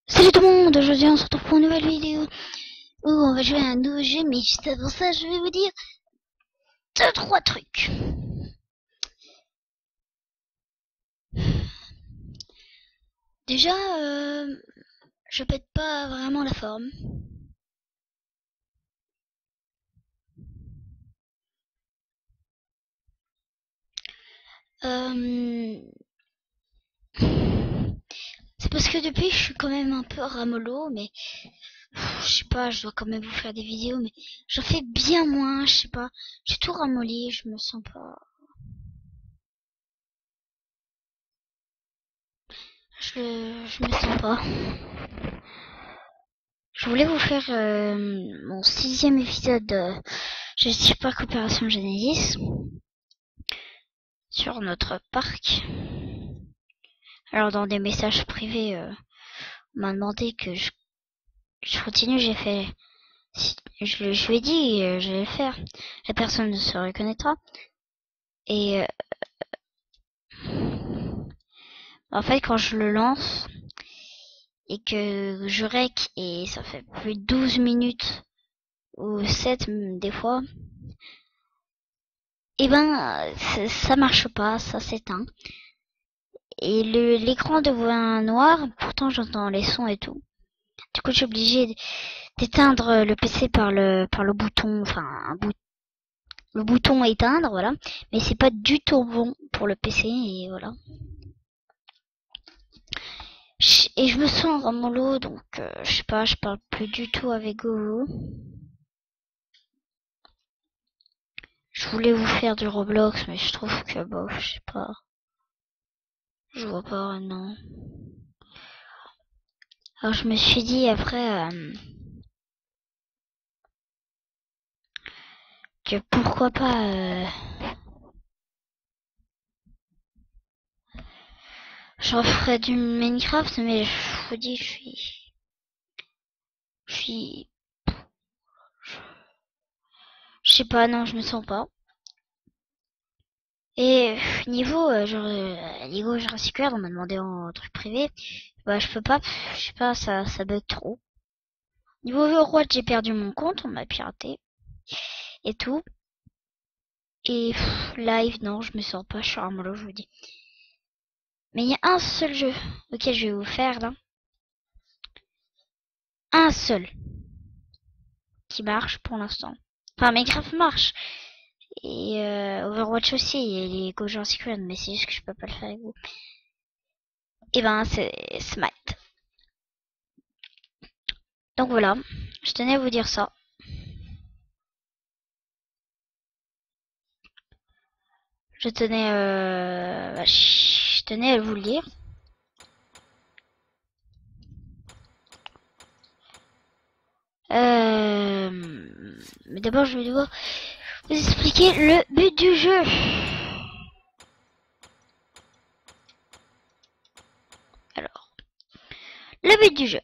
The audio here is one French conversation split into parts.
Salut tout le monde, aujourd'hui on se retrouve pour une nouvelle vidéo où on va jouer à un nouveau jeu, mais juste avant ça je vais vous dire 2-3 trucs. Déjà, je pète pas vraiment la forme. C'est parce que depuis je suis quand même un peu ramollo, mais je sais pas, je dois quand même vous faire des vidéos, mais j'en fais bien moins, je sais pas. J'ai tout ramolli, je me sens pas... Je me sens pas. Je voulais vous faire mon 6e épisode de Je suis pas coopération Genesis sur notre parc. Alors dans des messages privés, on m'a demandé que je continue, j'ai fait... Je lui ai dit, je vais le faire. La personne ne se reconnaîtra. Et en fait, quand je le lance et que je rec et ça fait plus de 12 minutes ou 7 des fois, et ben ça marche pas, ça s'éteint. Et l'écran devient noir, pourtant j'entends les sons et tout. Du coup, je suis obligée d'éteindre le PC par le bouton, enfin le bouton éteindre, voilà. Mais c'est pas du tout bon pour le PC et voilà. Et je me sens ramollo, donc je sais pas, je parle plus du tout avec Gogo. Je voulais vous faire du Roblox, mais je trouve que bof, je sais pas. Je vois pas, non. Alors je me suis dit après que pourquoi pas j'en ferais du Minecraft, mais je vous dis, je suis, je sais pas, non, je me sens pas. Et niveau genre Lego Jurassic World, on m'a demandé en truc privé, bah je peux pas, je sais pas, ça bug trop. Niveau Overwatch, j'ai perdu mon compte, on m'a piraté et tout. Et live, non, je me sens pas, je suis un mollo, je vous dis. Mais il y a un seul jeu auquel je vais vous faire là, un seul qui marche pour l'instant. Enfin, Minecraft marche. Et Overwatch aussi, et les Go Jurassic World, mais c'est juste que je peux pas le faire avec vous. Et ben, c'est Smite. Donc voilà, je tenais à vous dire ça. Je tenais à vous le dire. Mais d'abord, je vais devoir vous expliquer le but du jeu. Alors, le but du jeu.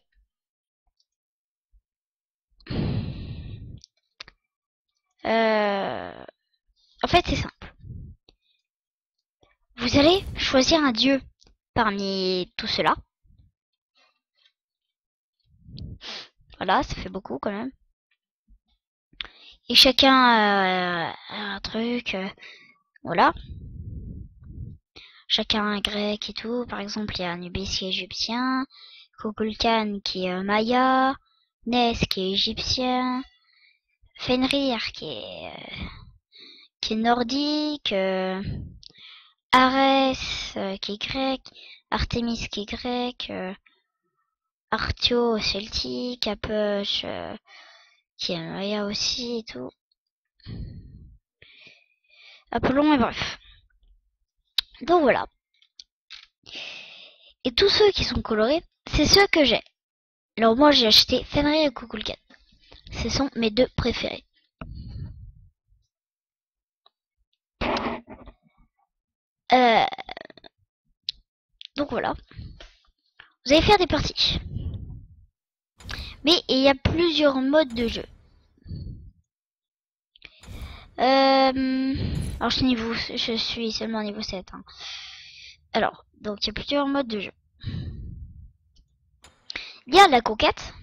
En fait, c'est simple. Vous allez choisir un dieu parmi tout cela. Voilà, ça fait beaucoup quand même. Et chacun a un truc, voilà. Chacun un grec et tout. Par exemple, il y a Anubis qui est égyptien, Kukulkan qui est maya, Ness qui est égyptien, Fenrir qui est nordique, Arès qui est grec, Artémis qui est grec, Artio celtique, Apush qui est maya aussi et tout. Apollon et bref. Donc voilà. Et tous ceux qui sont colorés, c'est ceux que j'ai. Alors moi j'ai acheté Fenrir et Kukulkan. Ce sont mes deux préférés. Euh, donc voilà. Vous allez faire des parties. Mais il y a plusieurs modes de jeu. Alors je suis seulement niveau 7. Hein. Alors, donc il y a plusieurs modes de jeu. Il y a la conquête.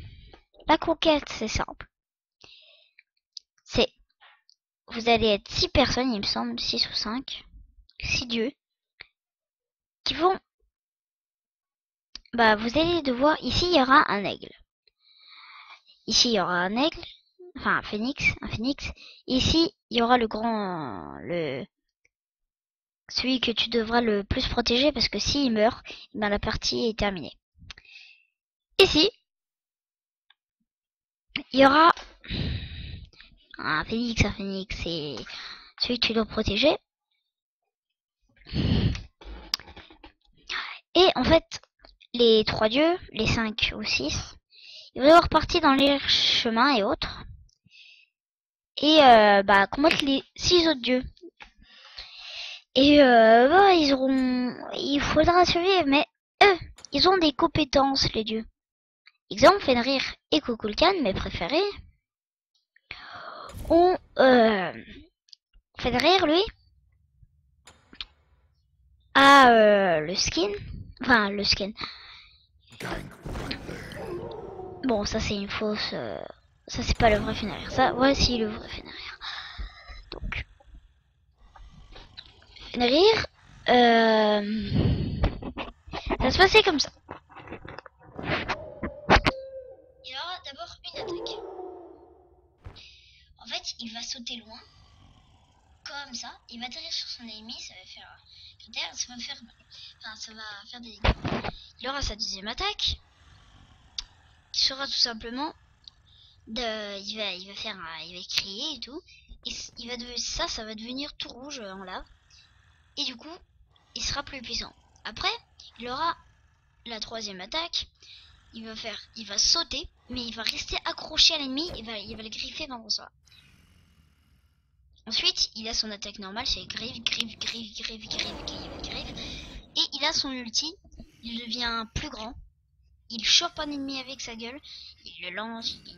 La conquête, c'est simple. C'est, vous allez être 6 personnes, il me semble, 6 ou 5, 6 dieux, qui vont, vous allez devoir, ici, il y aura un aigle. Ici, il y aura un aigle, enfin, un phénix. Ici, il y aura celui que tu devras le plus protéger, parce que s'il meurt, la partie est terminée. Ici, il y aura un phénix, c'est celui que tu dois protéger. Et en fait, les 3 dieux, les 5 ou 6, ils vont devoir partir dans les chemins et autres. Et combattre les 6 autres dieux. Et il faudra survivre, mais eux, ils ont des compétences, les dieux. Exemple, Fenrir et Kukulkan, mes préférés, ont Fenrir, lui, a le skin. Enfin, le skin. Bon, ça c'est une fausse... ça c'est pas le vrai Fenrir. Ça, voici le vrai Fenrir. Donc, Fenrir, ça se passait comme ça. Il aura d'abord une attaque. En fait, il va sauter loin, comme ça. Il va atterrir sur son ennemi, ça va faire ça va faire des dégâts. Il aura sa deuxième attaque, qui sera tout simplement il va crier et tout. Et ça va devenir tout rouge en lave. Et du coup, il sera plus puissant. Après, il aura la troisième attaque. Il va sauter, mais il va rester accroché à l'ennemi. Il va le griffer dans ça. Ensuite, il a son attaque normale, c'est griffe. Et il a son ulti. Il devient plus grand. Il chope un ennemi avec sa gueule. Il le lance. Il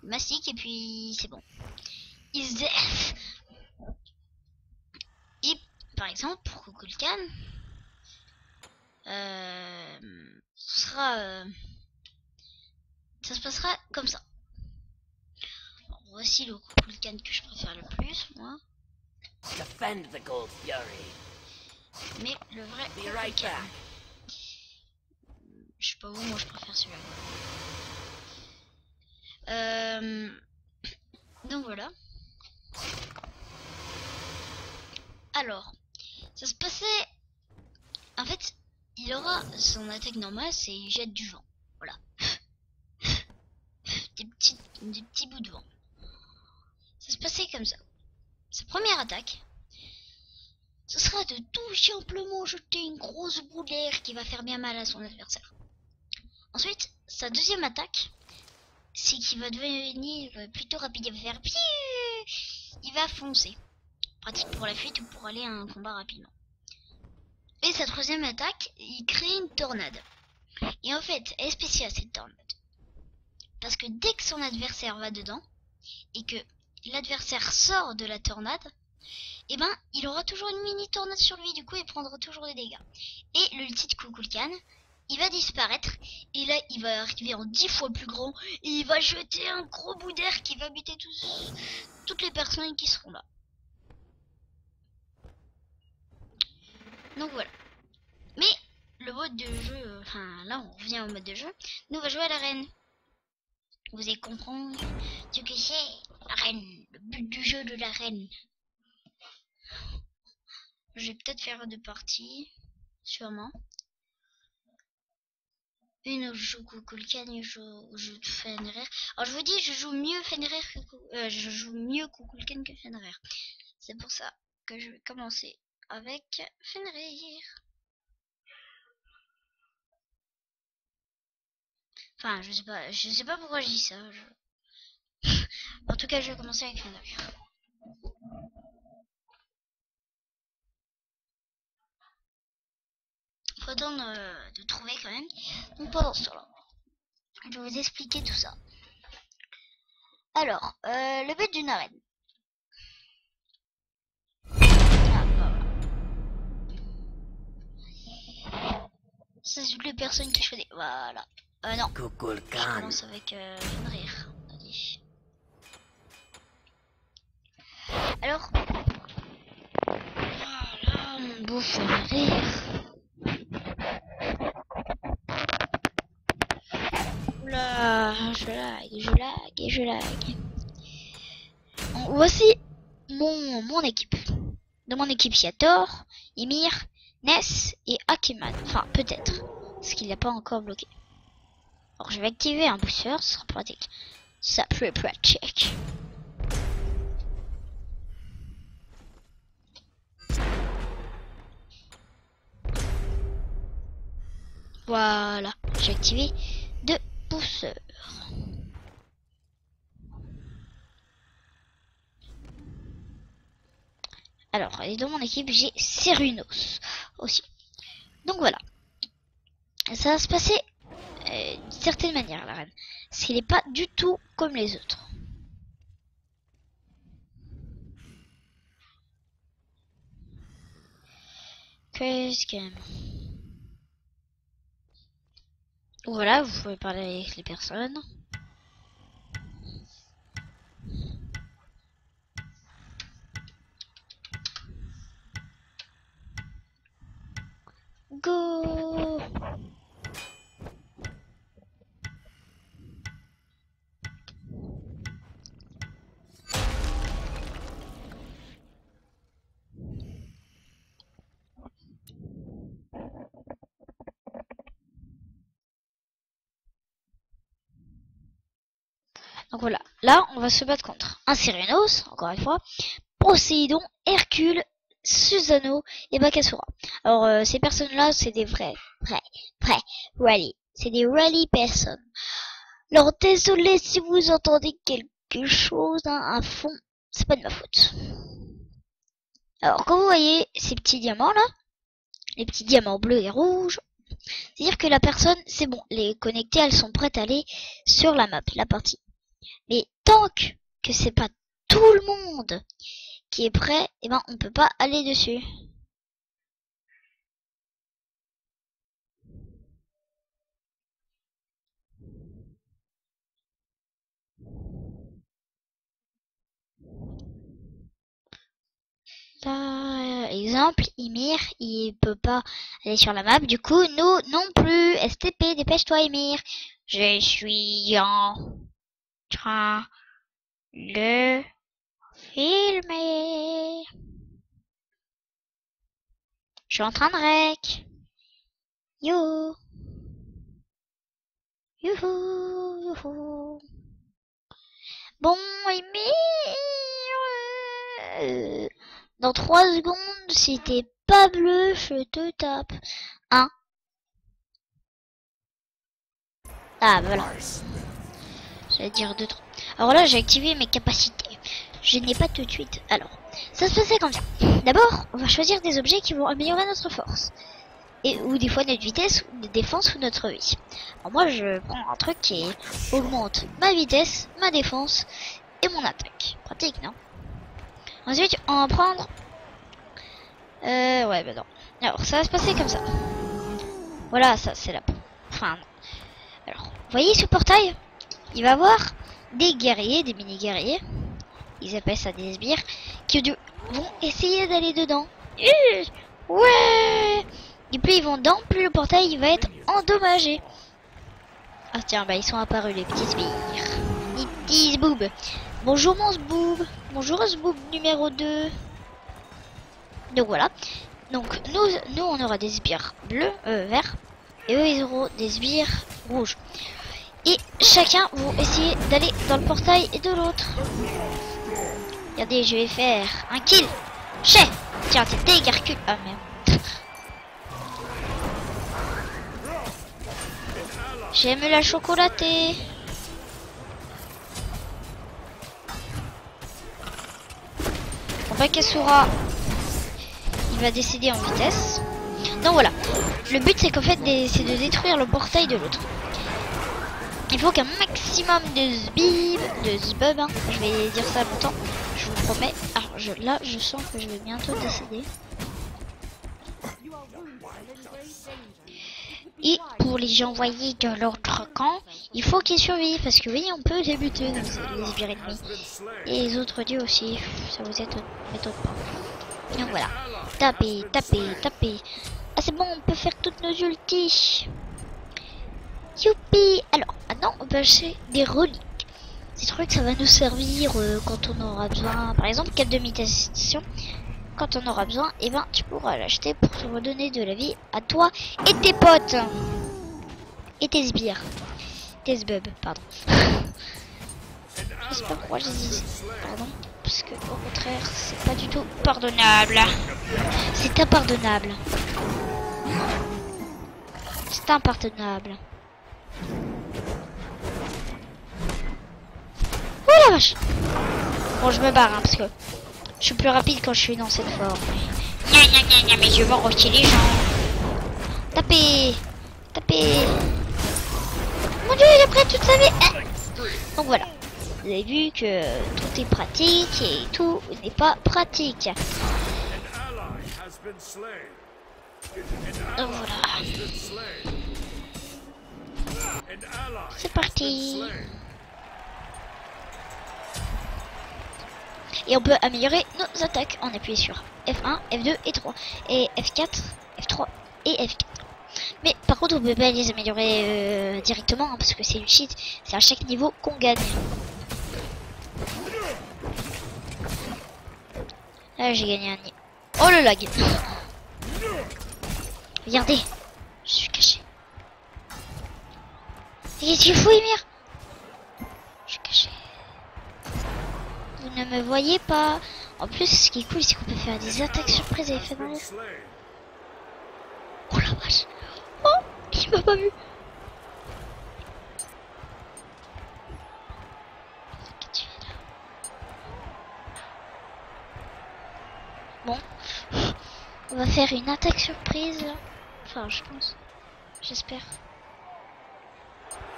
mastique et puis c'est bon. Il se def. Et par exemple, pour Kukulkan, ça se passera comme ça. Alors, voici le Kukulkan que je préfère le plus, moi. Defend the Gold Fury. Mais le vrai Kukulkan. Je sais pas où, moi je préfère celui-là. Donc voilà. Alors, ça se passait... En fait, il aura son attaque normale, c'est il jette du vent. Voilà. Des petits bouts de vent. Ça se passait comme ça. Sa première attaque, ce sera de tout simplement jeter une grosse boule d'air qui va faire bien mal à son adversaire. Ensuite, sa deuxième attaque, c'est qu'il va devenir plutôt rapide. Il va faire piou. Il va foncer. Pratique pour la fuite ou pour aller à un combat rapidement. Et sa troisième attaque, il crée une tornade. Et en fait, elle est spéciale cette tornade. Parce que dès que son adversaire va dedans, et que l'adversaire sort de la tornade, et il aura toujours une mini tornade sur lui, du coup il prendra toujours des dégâts. Et l'ulti de Kukulkan, il va disparaître, et là il va arriver en 10 fois plus grand, et il va jeter un gros bout d'air qui va buter toutes les personnes qui seront là. Donc voilà. Mais le mode de jeu, là on revient au mode de jeu, nous on va jouer à l'arène. Vous allez comprendre ce que c'est l'arène, le but du jeu de l'arène. Je vais peut-être faire 2 parties, sûrement. Une où je joue Kukulkan et je joue Fenrir. Alors je vous dis, je joue mieux Fenrir que je joue mieux Kukulkan que Fenrir. C'est pour ça que je vais commencer avec Fenrir. Enfin, je sais pas pourquoi je dis ça. En tout cas, je vais commencer avec Fenrir. Faut attendre de trouver quand même. Donc pendant ce temps-là, je vais vous expliquer tout ça. Alors, le but d'une arène. Ça, c'est toutes les personnes que je connais. Voilà. Non. Je Kukulkan. commence avec Fenrir. On a dit. Alors. Voilà, mon beau Fenrir. Oula, je lag. Bon, voici mon équipe. Dans mon équipe, il y a Thor, Ymir, Ness et Akeman. Enfin, peut-être. Parce qu'il n'a pas encore bloqué. Alors, je vais activer un booster, ce sera pratique. Ça peut être pratique. Voilà, j'ai activé 2 boosters. Alors, et dans mon équipe, j'ai Cernunnos aussi. Donc voilà. Ça va se passer d'une certaine manière, la reine. Parce qu'il n'est pas du tout comme les autres. Qu'est-ce que... Voilà, vous pouvez parler avec les personnes. Go! Donc voilà, là on va se battre contre un Cernunnos, encore une fois, Poséidon, Hercule, Susanoo et Bakasura. Alors ces personnes-là, c'est des vrais rally. C'est des rally personnes. Alors désolé si vous entendez quelque chose à fond, c'est pas de ma faute. Alors comme vous voyez ces petits diamants là, les petits diamants bleus et rouges, c'est-à-dire que la personne, c'est bon, les connectées, elles sont prêtes à aller sur la map, la partie. Mais tant que c'est pas tout le monde qui est prêt, eh ben on peut pas aller dessus. Là, exemple, Ymir, il peut pas aller sur la map, du coup, nous non plus. STP, dépêche-toi Ymir. Je suis en train de filmer. Je suis en train de rec. Yo. Youhou, youhou. Bon, Ymir. Dans 3 secondes, si t'es pas bleu, je te tape. Hein? Ah, voilà. J'allais dire 2, 3. Alors là, j'ai activé mes capacités. Je n'ai pas tout de suite. Alors, ça se passait comme ça. D'abord, on va choisir des objets qui vont améliorer notre force. Ou des fois notre vitesse, ou notre défense, ou notre vie. Alors moi, je prends un truc qui augmente ma vitesse, ma défense et mon attaque. Pratique, non? Ensuite, on va prendre... ouais, bah non. Alors, ça va se passer comme ça. Voilà, ça, c'est la... Enfin, non. Alors, vous voyez ce portail? Il va y avoir des guerriers, des mini-guerriers. Ils appellent ça des sbires. Qui vont essayer d'aller dedans. Ouais! Et plus ils vont dedans, plus le portail il va être endommagé. Ah tiens, bah ils sont apparus les petits sbires. Les petits zboubs. Bonjour mon zboob. Bonjour zboob numéro 2. Donc voilà. Donc nous on aura des sbires bleus, verts. Et eux ils auront des sbires rouges. Et chacun vont essayer d'aller dans le portail et de l'autre. Regardez, je vais faire un kill. Chais. Tiens, t'es dégarcule. Ah merde. J'aime la chocolatée. Bon, Bakasura, il va décéder en vitesse. Donc voilà. Le but c'est qu'en fait c'est de détruire le portail de l'autre. Il faut qu'un maximum de zbub, hein. Je vais dire ça longtemps, je vous promets. Alors là je sens que je vais bientôt décéder. Et pour les envoyer de l'autre camp, il faut qu'ils survivent. Parce que oui, on peut les buter, les sbires ennemis. Et les autres dieux aussi, ça vous étonne pas. Donc voilà. Tapez, tapez, tapez. Ah c'est bon, on peut faire toutes nos ultis. Youpi. Alors, maintenant, on peut acheter des reliques. Ces trucs, ça va nous servir quand on aura besoin. Par exemple, cap de mutation. Quand on aura besoin, et ben tu pourras l'acheter pour te redonner de la vie à toi et tes potes. Et tes sbires. Tes sbubs, pardon. Je sais pas pourquoi j'ai dit pardon. Parce que au contraire, c'est pas du tout pardonnable. C'est impardonnable. C'est impardonnable. Oh la vache. Bon, je me barre hein, parce que je suis plus rapide quand je suis dans cette forme. Mais je vais enrocher les gens. Tapez. Tapez. Mon dieu, il a pris toute sa vie. Donc voilà. Vous avez vu que tout est pratique et tout n'est pas pratique. Donc voilà. C'est parti. Et on peut améliorer nos attaques en appuyant sur F1, F2 et 3. Et F4, F3 et F4. Mais par contre on peut pas les améliorer directement hein, parce que c'est du cheat. C'est à chaque niveau qu'on gagne. Là j'ai gagné un niveau. Oh le lag. Regardez. Je suis caché. Qu'est-ce qu'il faut Emir? Je suis caché. Vous ne me voyez pas. En plus, ce qui est cool, c'est qu'on peut faire des attaques surprises à effet de manœuvre. Oh la vache. Oh, il m'a pas vu. Bon. On va faire une attaque surprise là. Enfin, je pense. J'espère.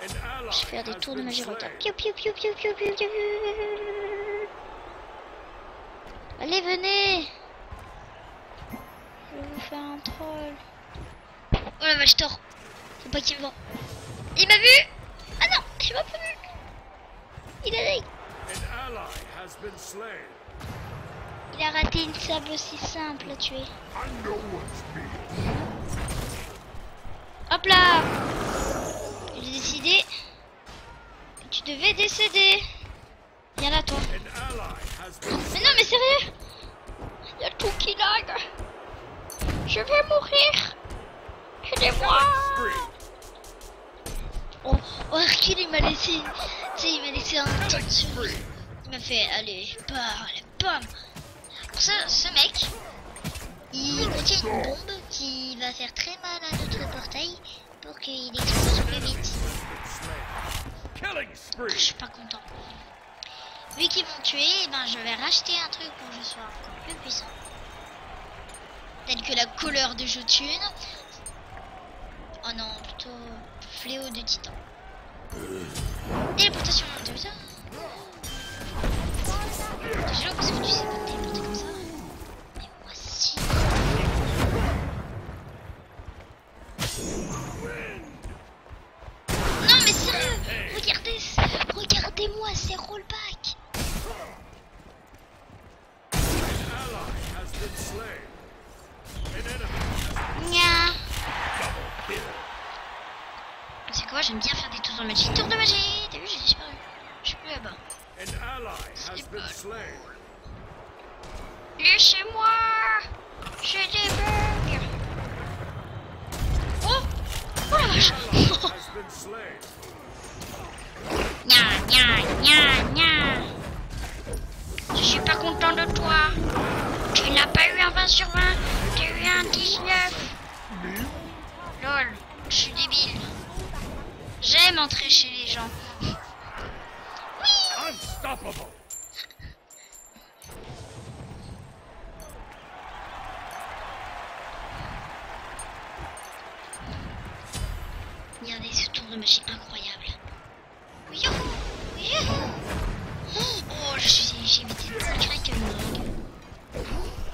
Je vais faire des tours de magie retard. Piou piou piou piou piou piou piou. Allez, venez. Je vais vous faire un troll. Oh la vache, tort. Faut pas qu'il me voit. Il m'a vu. Ah non, il m'a pas vu. Il a dit. Il a raté une sable aussi simple à tuer. Hop là. J'ai décidé que tu devais décéder. Viens là, toi. Mais non, mais sérieux. Il y a tout qui lag. Je vais mourir. Aidez-moi. Oh, Hercule, il m'a laissé. Tu sais, il m'a laissé un temps de survie. Il m'a fait, allez, bam. Ce mec, il contient une bombe qui va faire très mal à notre portail pour qu'il explose plus vite. Je suis pas content. Vu qu'ils vont tuer, ben je vais racheter un truc pour que je sois encore plus puissant. Tel que la couleur de Jotun. Oh non, plutôt fléau de titan. Téléportation, t'as vu ça? Déjà parce que tu sais pas te téléporter comme ça. Mais moi si. Non mais sérieux, regardez-moi ces rollbacks. Nya. C'est quoi, j'aime bien faire des tours de magie. Tour de magie, t'as vu, j'ai disparu. Je suis plus là-bas. C'est pas drôle. Laissez-moi. J'ai des bugs. Oh la vache. Nya. Je suis pas content de toi. Tu n'as pas eu un 20 sur 20. Tu as eu un 19. Lol, je suis débile. J'aime entrer chez les gens. Oui. Regardez ce tour de magie incroyable. Youhou, youhou. Oh, j'ai évité le crack.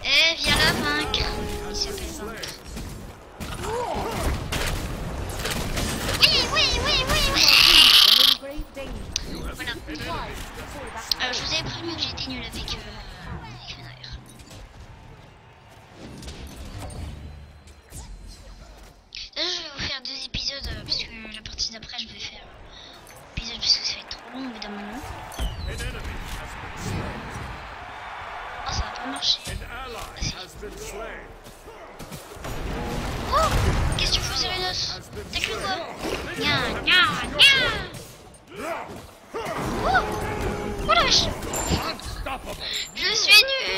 Eh, viens la vaincre. Il s'appelle vaincre. Je vous avais prévenu que j'étais nul avec Fenrir. Là, je vais vous faire 2 épisodes parce que la partie d'après, je vais faire épisode parce que ça va être trop long évidemment. Oh, ça va pas marcher. Oh, qu'est-ce que tu fais, Serenos? T'as cru quoi? Nya, nya, nya. Oh, oh la vache. Je suis nul.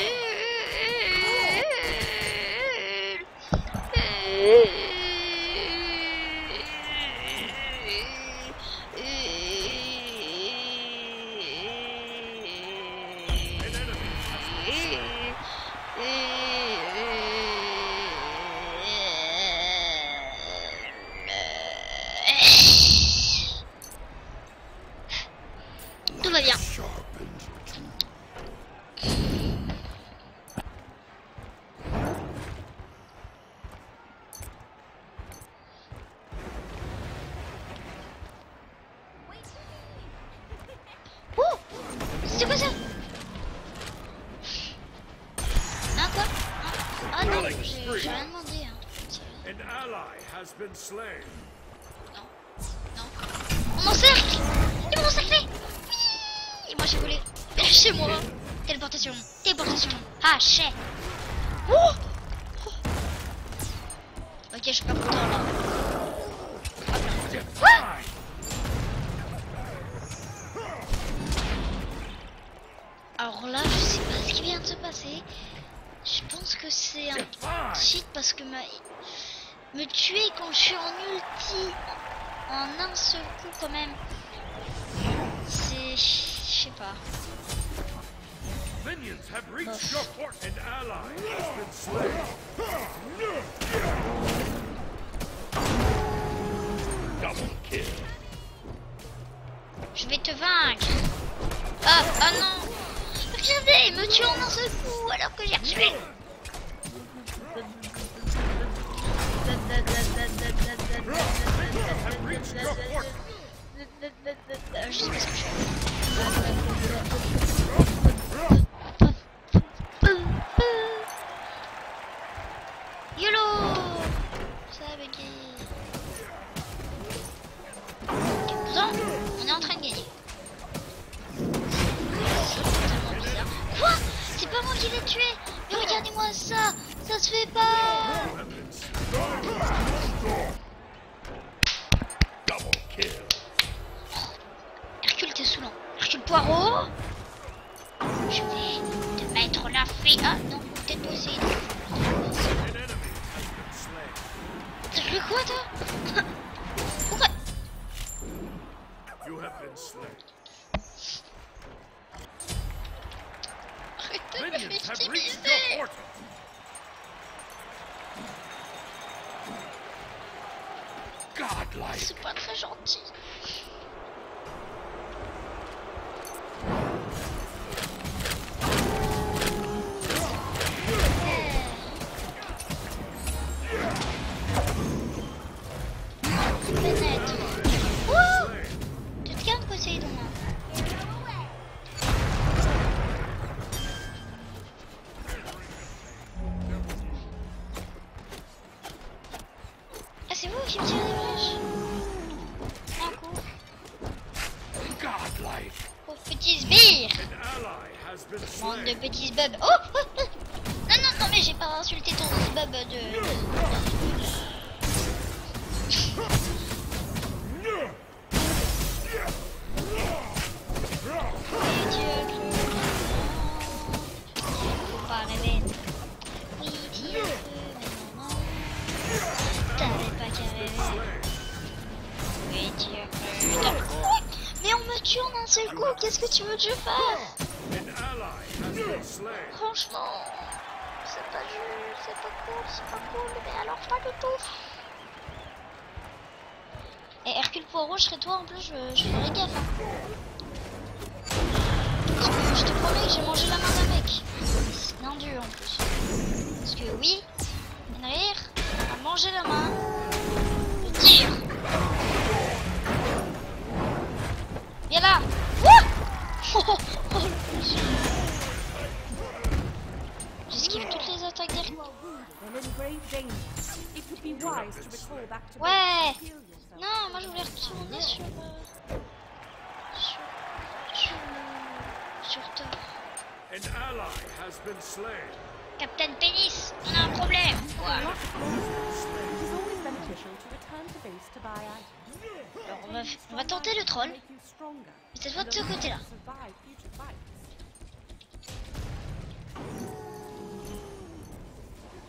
Tout va bien. Oh, c'est quoi ça? Hein, quoi? Ah non, j'ai rien demandé. Hein. Non, non. On m'encercle! Ils m'ont encerclé! Oui! Et moi j'ai volé. Chez moi. Téléportation. Téléportation. Ah, chais. Oh! Ok, je suis pas content là. Quoi? Alors là, je sais pas ce qui vient de se passer. Je pense que c'est un cheat parce que me tuer quand je suis en ulti en un seul coup quand même. C'est... je sais pas. Je vais te vaincre. Ah, ah non. Regardez, il me tue en un seul coup alors que j'ai retué. Je sais pas ce que je fais. YOLO. Ça va gagner. Pourtant, on est en train de gagner. Quoi? C'est pas moi qui l'ai tué. Mais regardez-moi ça. Ça se fait pas. Hercule, t'es saoulant. Hercule Poirot. Je vais te mettre la fée. Ah non, peut-être pas essayer. T'as joué quoi toi? Pourquoi? Arrêtez de me victimiser. C'est pas très gentil. Pénètre. Wouh! Tu te calmes, Poséidon. Ah, c'est vous qui me tirez des flèches? Un coup. Oh, petits sbires! Bande de petits bubs. Oh, oh, oh. Non, non, non, mais j'ai pas insulté ton bub de... Faut pas rêver. Oui, tu veux, mais non, non. T'avais pas qu'à rêver. Oui, tu veux. Mais on me tue en un seul coup, qu'est-ce que tu veux que je fasse? Franchement, c'est pas juste, c'est pas cool, mais alors pas du tout. Et Hercule Poirot, je serais toi en plus, je ferais gaffe. Hein. Parce que je te promets que j'ai mangé la main d'un mec. C'est un dieu en plus. Parce que oui, Fenrir a mangé la main de tir. Viens là. Ouh. Eh, non, moi je voulais retourner sur Thor. An ally has been slain. Captain Pénis, on a un problème. Quoi? It is always beneficial to return to base to buy items. Alors on va tenter le troll. Make you stronger. Mais cette fois de ce côté-là. Survive future fights.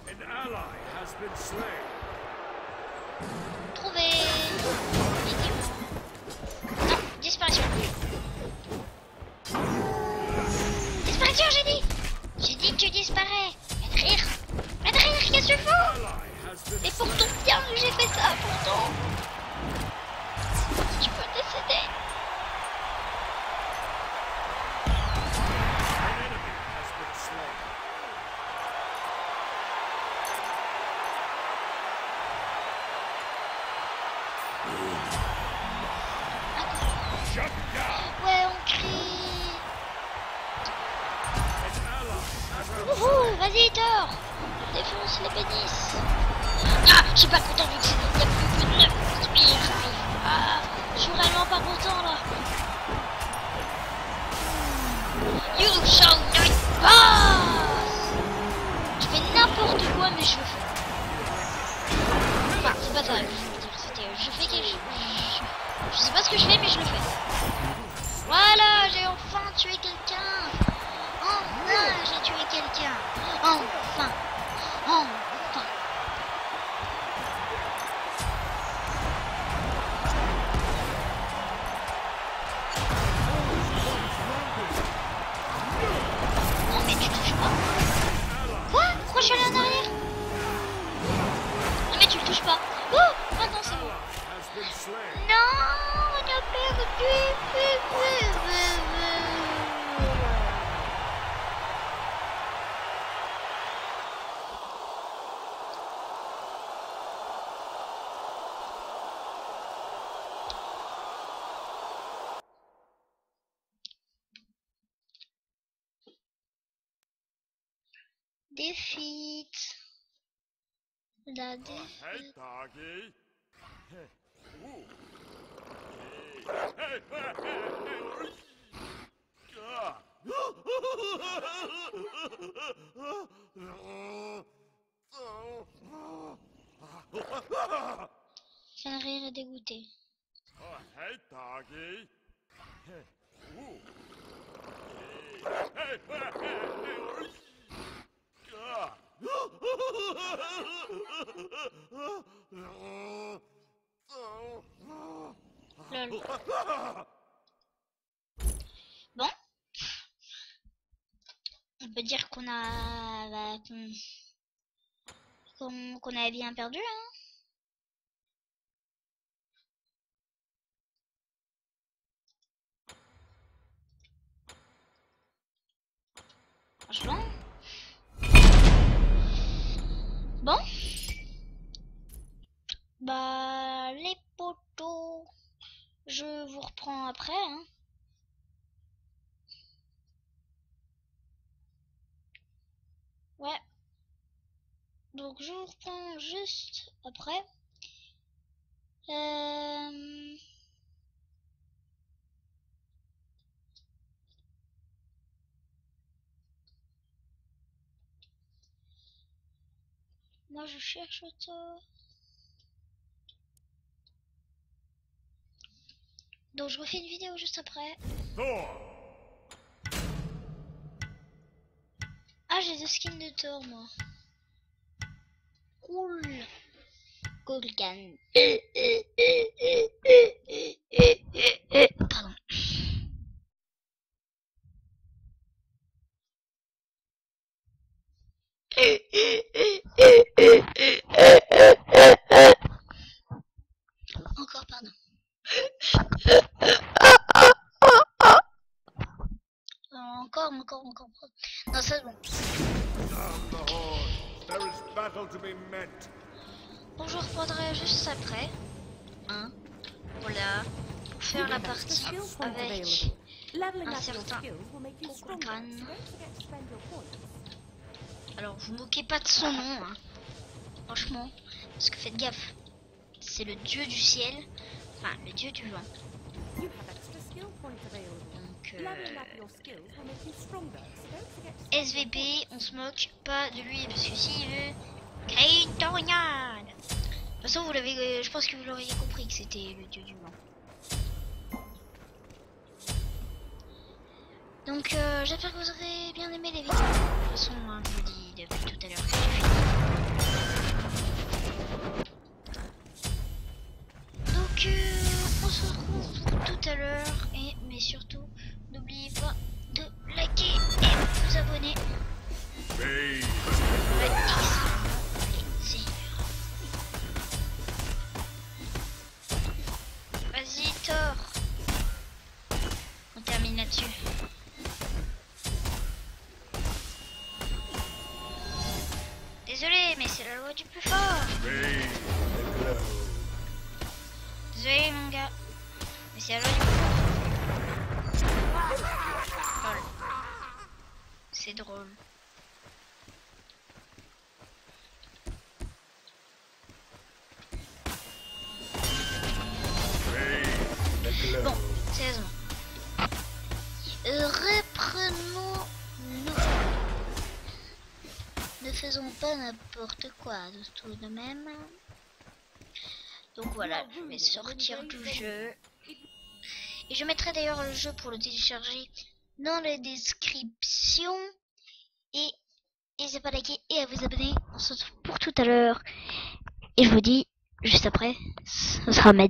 An ally has been slain. Trouvé. Non, disparition. Disparition, j'ai dit. J'ai dit que tu disparais. Madrir, qu'est-ce que tu fous? Ally has been Et pour ton bien que j'ai fait ça, pourtant. Tu peux décéder. An enemy has been slain. Shut down. Ouais, on crie. An ally has been Wouhou, vas-y Thor. Défonce les pénis. Ah, je suis pas content vu que il y a plus que 9 spires. Ah, je suis vraiment pas content là. You shall not pass. Je fais n'importe quoi mais je le fais. Enfin, c'est pas ça, je veux dire, c'était je fais quelque chose. Je sais pas ce que je fais mais je le fais. Voilà, j'ai enfin tué quelqu'un. Enfin, j'ai tué quelqu'un. Enfin. Enfin. Non mais tu touches pas. Quoi? Pourquoi je suis allé en arrière? Non mais tu le touches pas. Oh, maintenant c'est bon. has been slain. Non, on a perdu. Défite. La défaite. Hey, doggy. Ooh. Ça rire est dégoûté. Oh, hey, doggy. Ooh. Lol. Bon. On peut dire qu'on a... qu'on a bien perdu, hein. Franchement. Bon. Bah, les poteaux, je vous reprends après, hein. Ouais. Donc, je vous reprends juste après. Moi, je cherche ça. Donc, je refais une vidéo juste après. Thor. Ah, j'ai deux skins de Thor, moi. Cool. Golgan. Pardon. Encore, pardon. Encore. Non, c'est bon. Down the horn. There is battle to be met. Bon, je reprendrai juste après. Hein. Voilà. Pour faire la partie avec Leveling un up your certain skills will make you stronger. Golgan. Don't forget to spend your points. Alors, vous moquez pas de son nom, hein. Franchement. Parce que faites gaffe. c'est le dieu du ciel, enfin le dieu du vent. You have extra skill points available. Donc Leveling up your skills will make you stronger, so don't forget to SVP, on se moque pas de lui parce que s'il veut créer une tornade. De toute façon, vous l'avez, je pense que vous l'auriez compris que c'était le dieu du vent. Donc j'espère que vous aurez bien aimé les vidéos. De toute façon, hein, je vous dis depuis tout à l'heure que j'ai fini. Donc on se retrouve pour tout à l'heure. Mais surtout, n'oubliez pas de liker et vous abonner. Bathe. Vas-y, Thor. On termine là-dessus. Désolé, mais c'est la loi du plus fort. Bathe the glow. Désolé, mon gars. Mais c'est la loi du plus fort. Lol. C'est drôle. Bathe the glow. Bon, sérieusement. Reprenons-nous. Ne faisons pas n'importe quoi, tout de même. Donc voilà, je vais sortir du jeu. Et je mettrai d'ailleurs le jeu pour le télécharger dans la description. Et n'hésitez pas à liker et à vous abonner. On se retrouve pour tout à l'heure. Et je vous dis, juste après, ce sera ma